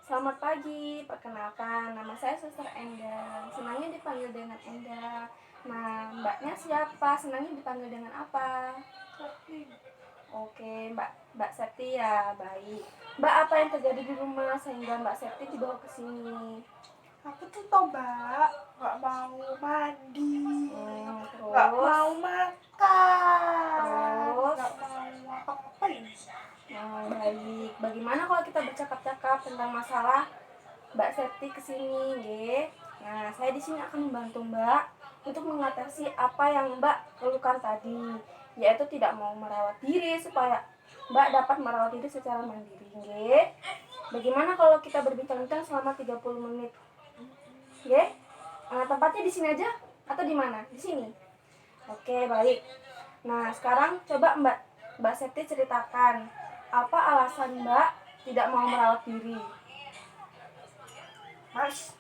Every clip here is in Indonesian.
Selamat pagi, perkenalkan nama saya Suster Endang. Senangnya dipanggil dengan Endang. Nah, mbaknya siapa? Senangnya dipanggil dengan apa? Septi. Oke, Mbak Septi ya, baik. Mbak, apa yang terjadi di rumah sehingga Mbak Septi dibawa ke sini? Aku tuh tau mbak, nggak mau mandi, nggak Terus, mau makan, terus, nggak mau apa-apain. baik. Bagaimana kalau kita bercakap-cakap tentang masalah Mbak Septi kesini, nggih? Nah, saya di sini akan membantu Mbak untuk mengatasi apa yang Mbak keluhkan tadi, yaitu tidak mau merawat diri supaya Mbak dapat merawat diri secara mandiri, nggih? Bagaimana kalau kita berbincang-bincang selama 30 menit? Nggih? Tempatnya di sini aja atau di mana? Di sini. Oke, baik. Nah, sekarang coba Mbak Septi ceritakan apa alasan Mbak tidak mau merawat diri. Mas,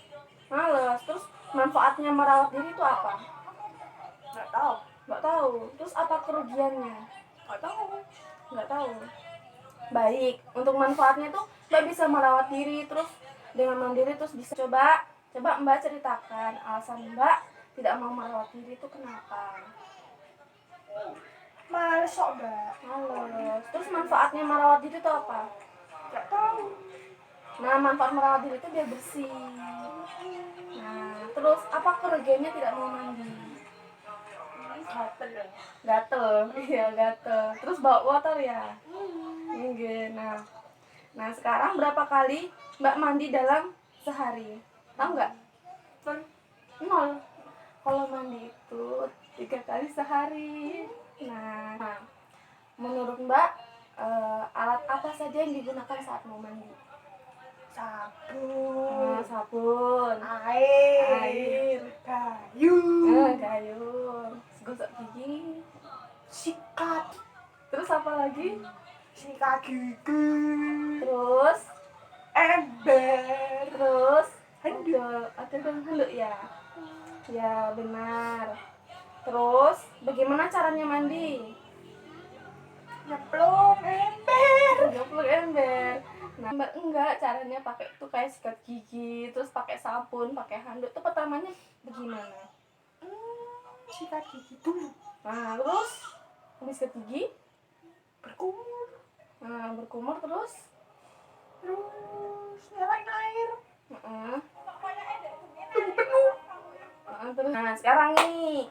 Males. Terus manfaatnya merawat diri itu apa? nggak tahu, Nggak tahu. Terus apa kerugiannya? nggak tahu. Nggak tahu. Baik, untuk manfaatnya tuh Mbak bisa merawat diri, terus dengan mandiri terus bisa coba Mbak ceritakan alasan Mbak tidak mau merawat diri itu kenapa? Males kok mbak, Males. Terus manfaatnya merawat diri itu apa? nggak tahu. Nah, manfaat merawat diri itu biar bersih. Nah, terus apa kerugiannya tidak mau mandi? Gatel ya. Gatel, iya gatel. Terus bau kotor ya? Enggak. Nah sekarang berapa kali Mbak mandi dalam sehari? Tahu nggak? Kan 0. Kalau mandi itu 3 kali sehari. Nah, menurut Mbak alat apa saja yang digunakan saat mau mandi? sabun, Sabun, air, kayu, gayung, gosok gigi. sikat, Terus apa lagi? sikat gigi, Terus, ember, terus handuk. ada handuk ya? Ya benar. Terus bagaimana caranya mandi? Nyemplung ember. Nyemplung ember. Nah, Mbak enggak caranya pakai tuh kayak sikat gigi, terus pakai sabun, pakai handuk. Tuh pertamanya bagaimana? Sikat gigi dulu, Nah, terus habis sikat gigi, berkumur, berkumur terus. terus nyalain air, Heeh. tunggu penuh. Terus. Nah, sekarang nih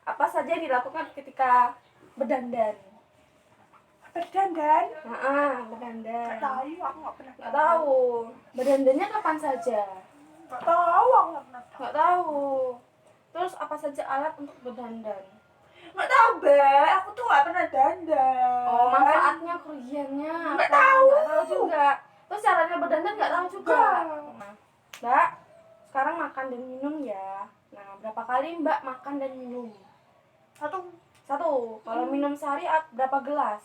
apa saja yang dilakukan ketika berdandan? Berdandan, Berdandan. nggak tahu, aku nggak pernah. Nggak tahu. Berdandannya kapan saja? Nggak tahu, aku nggak pernah. Nggak tahu. Terus apa saja alat untuk berdandan? Nggak tahu, Mbak. Aku tuh nggak pernah dandan. Oh, manfaatnya, kerugiannya Nggak apa? tahu. Nggak tahu juga. Terus caranya berdandan nggak tahu juga. Nah, Mbak, sekarang makan dan minum ya. Nah, berapa kali Mbak makan dan minum? Satu, Satu. Kalau minum sehari berapa gelas?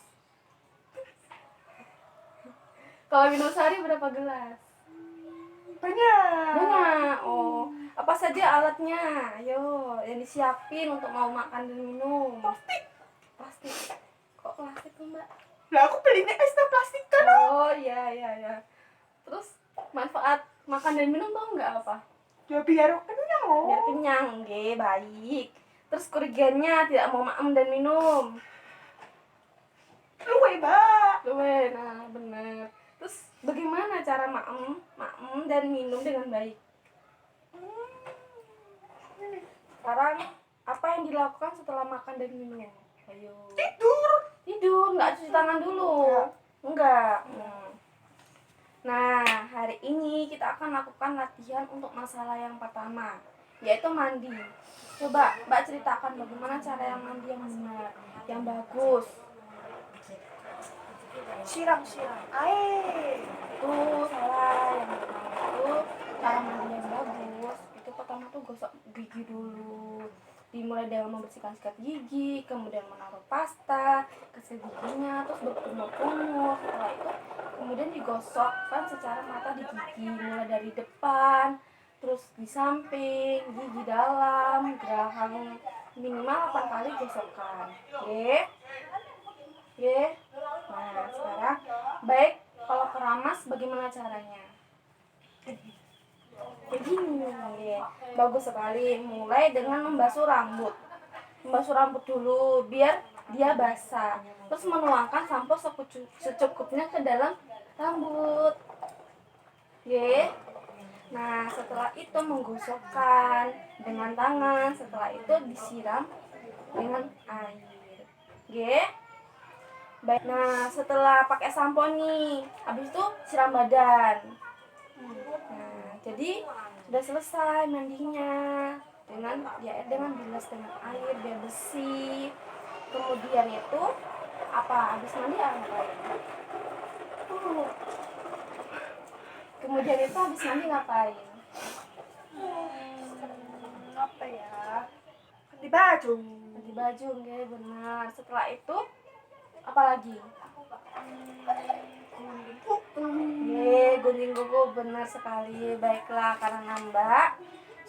Kalau minum sehari berapa gelas? banyak. Banyak. Oh, apa saja alatnya? Ayo, yang disiapin untuk mau makan dan minum. Plastik. Plastik. Kok plastik tuh, Mbak? Lah aku belinya es teh plastik kan. Oh, iya. Terus manfaat makan dan minum tau nggak apa? Ya biar kenyang. Biar kenyang, oke, baik. Terus kerugiannya tidak mau makan dan minum. Luwe, Mbak. Luwe, nah bener. Terus bagaimana cara makan dan minum dengan baik? Sekarang apa yang dilakukan setelah makan dan minum? Ayo. Tidur, nggak cuci tangan dulu. Enggak. Nah, hari ini kita akan lakukan latihan untuk masalah yang pertama, yaitu mandi. Coba Mbak ceritakan bagaimana cara yang mandi yang benar, yang bagus. Siram air. Itu salah, yang pertama itu cara mandi yang bagus. Itu pertama tuh gosok gigi dulu. Dimulai dengan membersihkan sikat gigi, kemudian menaruh pasta, kasih giginya, terus berkumur-kumur. Setelah itu kemudian digosokkan secara merata di gigi, mulai dari depan, terus di samping, gigi dalam, geraham minimal 8 kali gosokan. Oke? Oke? Nah, sekarang baik kalau keramas bagaimana caranya? kayak gini. Bagus sekali. Mulai dengan membasuh rambut. Membasuh rambut dulu biar dia basah. Terus menuangkan sampo secukupnya ke dalam rambut. Oke. Nah, setelah itu menggosokkan dengan tangan. Setelah itu disiram dengan air. Oke. Baik. Nah, setelah pakai sampo nih, habis itu siram badan. Nah, jadi sudah selesai mandinya dengan bilas dengan air biar bersih. Kemudian itu apa? Habis mandi ngapain? Kemudian itu habis mandi ngapain? Apa ya? Ganti baju. Ganti baju, oke, benar. Setelah itu apa lagi? Gunting kuku, benar sekali. Baiklah, karena Mbak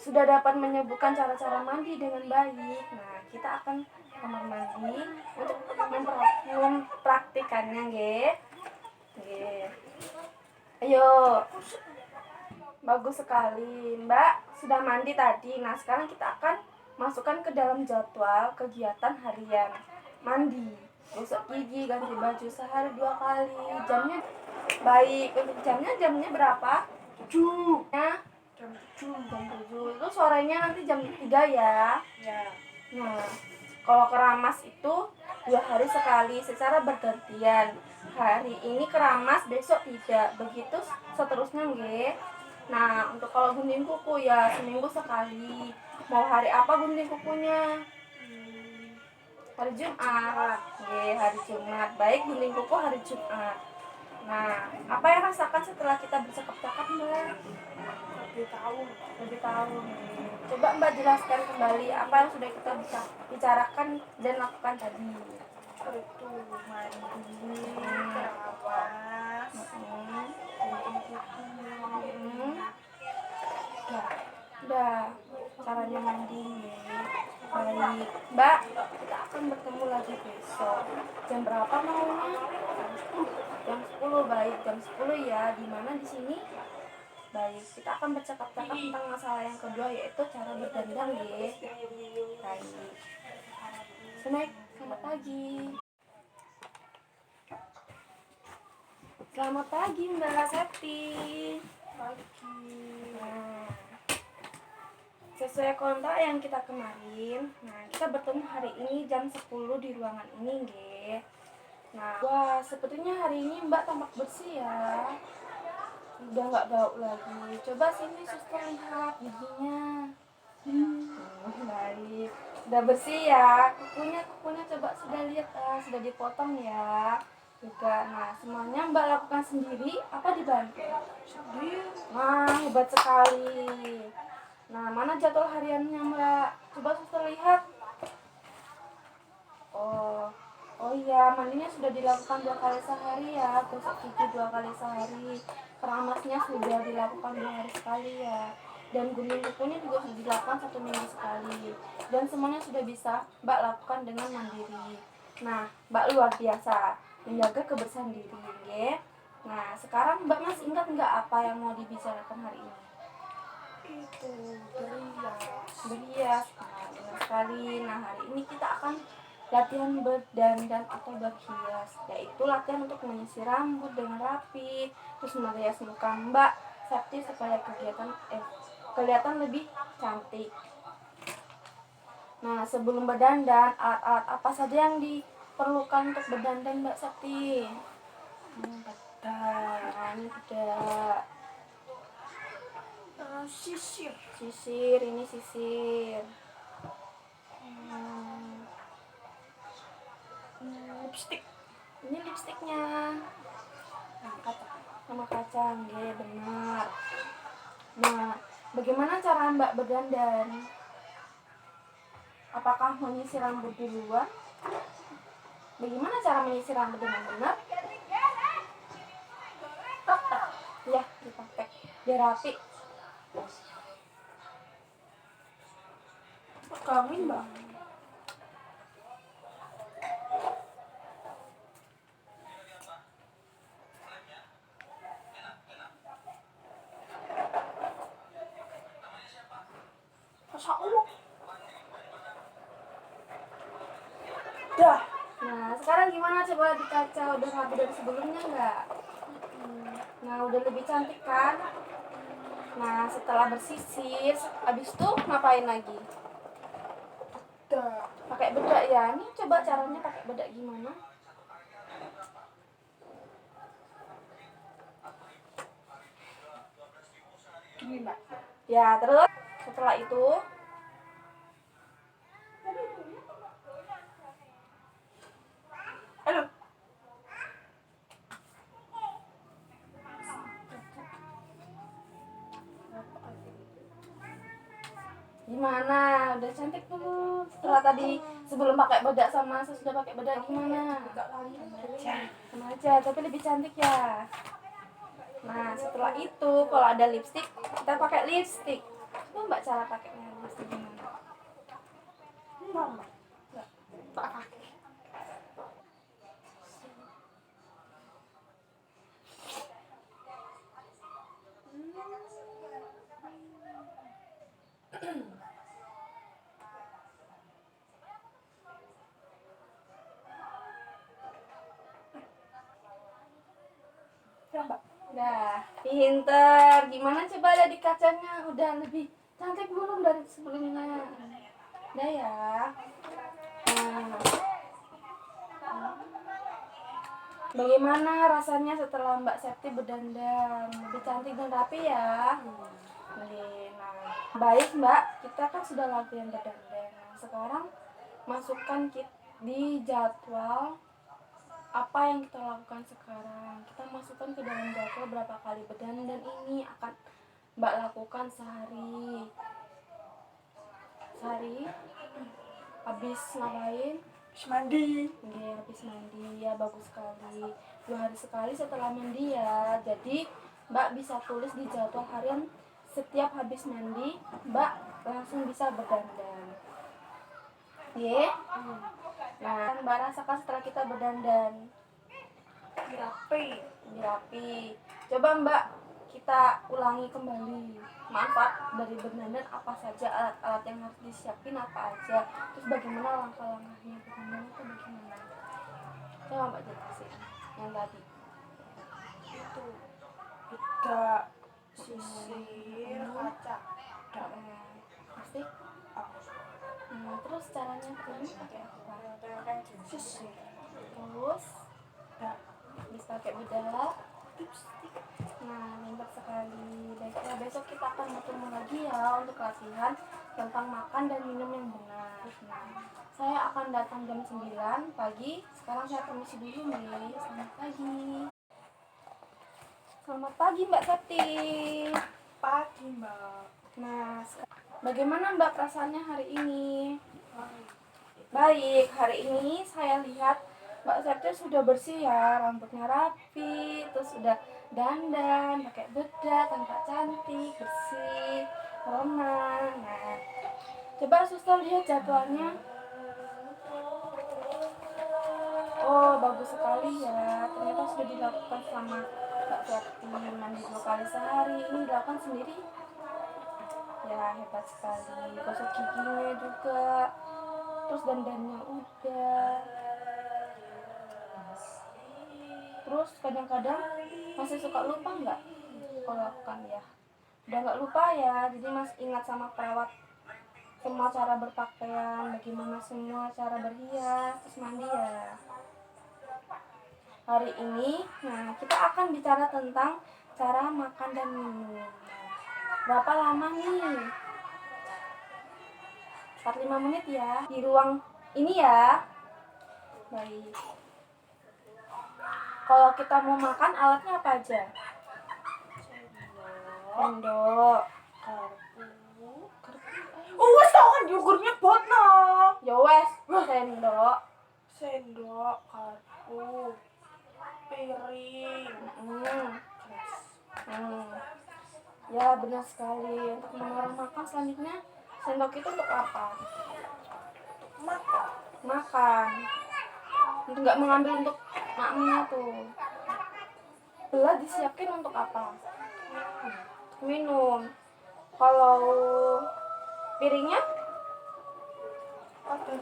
sudah dapat menyebutkan cara-cara mandi dengan baik. Nah, kita akan ke kamar mandi untuk mempraktikannya, nggih. Nggih. Ayo. Bagus sekali. Mbak sudah mandi tadi. Nah, sekarang kita akan masukkan ke dalam jadwal kegiatan harian. Mandi, gosok gigi, ganti baju sehari 2 kali. Jamnya baik. Untuk jamnya berapa? 7. Ya, Jam 7. jam 7. Itu sorenya nanti jam 3 ya. Ya. Nah, kalau keramas itu 2 hari sekali secara bergantian. Hari ini keramas, besok tidak. Begitu seterusnya, nggih. Nah, untuk kalau gunting kuku ya seminggu sekali. Mau hari apa gunting kukunya? Hari Jumat. Nggih, hari Jumat. Baik, gunting kuku hari Jumat. Nah, apa yang rasakan setelah kita bercakap-cakap, Mbak? Lebih tahu. Lebih tahu nih. Coba Mbak jelaskan kembali apa yang sudah kita bicarakan dan lakukan tadi. Itu mandi, keramas, gunting kuku. Udah caranya mandi nih. Baik, Mbak, kita akan bertemu lagi besok. Jam berapa maunya? Jam 10. Baik, jam 10 ya. Di mana di sini? Baik, kita akan bercakap-cakap tentang masalah yang kedua, yaitu cara berdandan, nggih. Baik. Selamat pagi. Selamat pagi, Mbak Septi. Pagi. Nah, sesuai kontrak yang kita kemarin, nah kita bertemu hari ini jam 10 di ruangan ini, nggih. Nah, wah, sepertinya hari ini Mbak tampak bersih ya. Udah nggak bau lagi. Coba sini suster lihat giginya. Baik. Udah bersih ya. Kukunya coba sudah lihat, sudah dipotong ya. Juga. Nah, semuanya Mbak lakukan sendiri apa dibantu? Sendiri. Wah, hebat sekali. Nah, mana jadwal hariannya, Mbak? Coba suster lihat. Oh iya, mandinya sudah dilakukan 2 kali sehari ya. Gosok gigi 2 kali sehari. Keramasnya sudah dilakukan 2 hari sekali ya. Dan gunting kukunya juga sudah dilakukan 1 minggu sekali. Dan semuanya sudah bisa Mbak lakukan dengan mandiri. Nah, Mbak luar biasa menjaga kebersihan diri, ya. Nah, sekarang Mbak masih ingat nggak apa yang mau dibicarakan hari ini? Itu Berias. Nah, benar sekali. Nah, hari ini kita akan latihan berdandan atau berhias, yaitu latihan untuk menyisir rambut dengan rapi, terus merias muka Mbak Septi supaya kelihatan lebih cantik. Nah, sebelum berdandan, alat-alat apa saja yang diperlukan untuk berdandan, Mbak Septi? Bedak. Sisir, ini sisir. lipstick. Ini lipstiknya. Sama kacang, ya benar. Nah, bagaimana cara Mbak berdandan? Apakah menyisir rambut duluan? Bagaimana cara menyisir rambut dengan benar? Ya, dipakai biar rapi. Kawin, Mbak. sekarang gimana, coba di kaca udah rapi dari sebelumnya nggak? Nah, udah lebih cantik kan? Nah, setelah bersisir, habis itu ngapain lagi? Udah. Pakai bedak ya. Nih coba caranya pakai bedak gimana? Gini mbak. Ya, terus setelah itu Halo. gimana? Udah cantik belum? Setelah tadi sebelum pakai bedak sama sesudah pakai bedak gimana? Sama aja, tapi lebih cantik ya. Nah, setelah itu kalau ada lipstick, kita pakai lipstick. Coba Mbak cara pakainya lipstick gimana? Mama. Tak pakai. Ya mbak. Nah, pinter. Gimana coba ada di kacanya? Udah lebih cantik belum dari sebelumnya? Udah ya. Nah, bagaimana rasanya setelah Mbak Septi berdandan? Lebih cantik dan rapi ya? Nih, nah, baik Mbak, kita kan sudah latihan berdandan. Nah, sekarang masukkan di jadwal apa yang kita lakukan sekarang. Kita masukkan ke dalam jadwal berapa kali berdandan ini akan Mbak lakukan sehari. Habis ngapain? Habis mandi. Iya, habis mandi ya, bagus sekali. 2 hari sekali setelah mandi ya. Jadi Mbak bisa tulis di jadwal harian, setiap habis mandi Mbak langsung bisa berdandan. Ye? Nah, Mbak rasakan setelah kita berdandan Rapi. lebih rapi. Coba Mbak kita ulangi kembali manfaat dari berdandan, apa saja alat-alat yang harus disiapin apa aja, terus bagaimana langkah-langkahnya berdandan itu bagaimana. Coba Mbak jelasin yang tadi. Itu. Bedak. Sisir. Kaca. Udah. Pasti. Terus caranya berdandan pakai apa? Sisir. Terus Udah. bisa pakai bedak. Nah, mantap sekali. Baiklah, besok kita akan bertemu lagi ya untuk latihan tentang makan dan minum yang benar. Nah, saya akan datang jam 9 pagi. Sekarang saya permisi dulu nih. Selamat pagi. Selamat pagi Mbak Septi. Pagi mbak. Nah, bagaimana Mbak perasaannya hari ini? Baik, hari ini saya lihat Mbak Septi sudah bersih ya, rambutnya rapi, terus sudah dandan, pakai bedak, tampak cantik, bersih, ramah. Nah, coba suster lihat jadwalnya. Oh, bagus sekali ya. Ternyata sudah dilakukan sama Mbak Septi, mandi 2 kali sehari. Ini dilakukan sendiri. Ya, hebat sekali. Gosok giginya juga. Terus dandannya udah. Terus kadang-kadang masih suka lupa nggak kalau lakukan ya? Udah nggak lupa ya, jadi masih ingat sama perawat semua cara berpakaian, bagaimana semua cara berhias, terus mandi ya. Hari ini, nah kita akan bicara tentang cara makan dan minum. Berapa lama nih? 45 menit ya, di ruang ini ya. Baik. Kalau kita mau makan, alatnya apa aja? Sendok. Wes tau kan yogurtnya botno. Ya wes, sendok. Sendok, kartu, piring. Ya benar sekali. Untuk mengolah makan selanjutnya, sendok itu untuk apa? Makan. Makan. Untuk nggak mengambil untuk maknya tuh. Belah disiapin untuk apa? Minum. Kalau piringnya? Ada.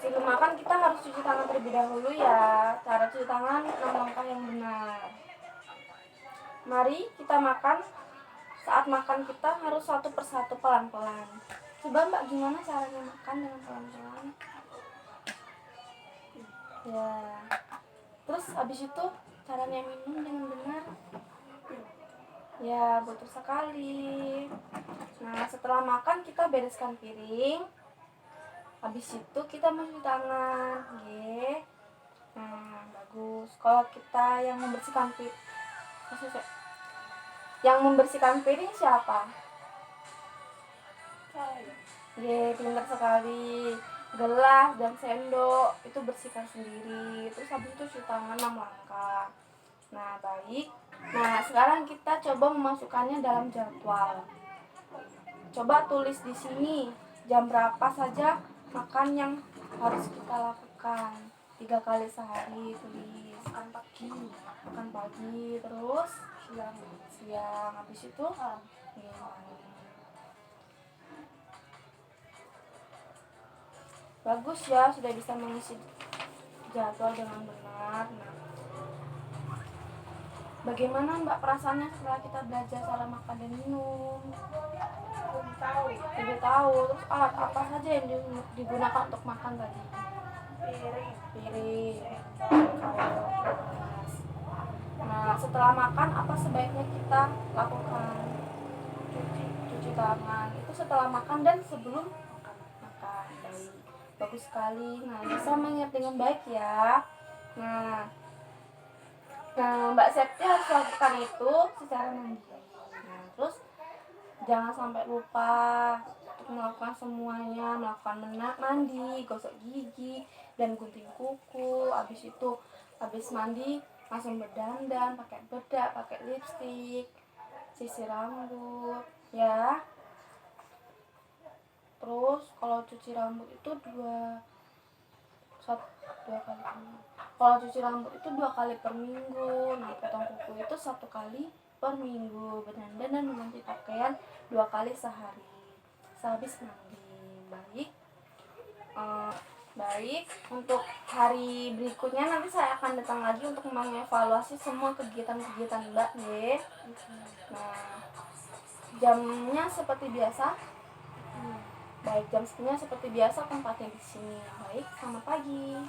Silupnya sebelum makan kita harus cuci tangan terlebih dahulu ya. Cara cuci tangan 6 langkah yang benar. Mari kita makan. Saat makan kita harus satu persatu pelan-pelan. Coba Mbak gimana caranya makan dengan pelan-pelan? Ya. Terus habis itu caranya minum dengan benar. Ya, betul sekali. Nah, setelah makan kita bereskan piring. Habis itu kita mencuci tangan, nggih. Nah, bagus. Kalau kita yang membersihkan piring siapa? Saya. Nggih, pintar sekali. Gelas dan sendok itu bersihkan sendiri. Terus habis itu cuci tangan 6 langkah. Nah, baik. Nah, sekarang kita coba memasukkannya dalam jadwal. Coba tulis di sini jam berapa saja makan yang harus kita lakukan. 3 kali sehari tulis. Makan pagi, terus siang, habis itu ya, bagus ya, sudah bisa mengisi jadwal dengan benar. Nah, bagaimana Mbak perasaannya setelah kita belajar cara makan dan minum? Belum tahu. Lebih tahu. Terus alat apa saja yang digunakan untuk makan tadi? Piring, gelas. Nah, setelah makan apa sebaiknya kita lakukan? Cuci tangan. Itu setelah makan dan sebelum makan. Baik. Bagus sekali. Nah, bisa mengingat dengan baik ya. Nah, Mbak Septi harus lakukan itu secara mandiri. Nah, terus jangan sampai lupa untuk melakukan semuanya, melakukan mandi, gosok gigi, dan gunting kuku. Habis mandi langsung berdandan, pakai bedak, pakai lipstik, sisir rambut, ya. Terus kalau cuci rambut itu dua kali per minggu. Kalau cuci rambut itu 2 kali per minggu. Nah, potong kuku itu 1 kali per minggu. Berdandan dan mengganti pakaian 2 kali sehari sehabis mandi. Baik, untuk hari berikutnya nanti saya akan datang lagi untuk mengevaluasi semua kegiatan-kegiatan Mbak nih. Nah, jamnya seperti biasa. Baik, jam seperti biasa tempatnya di sini. Baik, selamat pagi.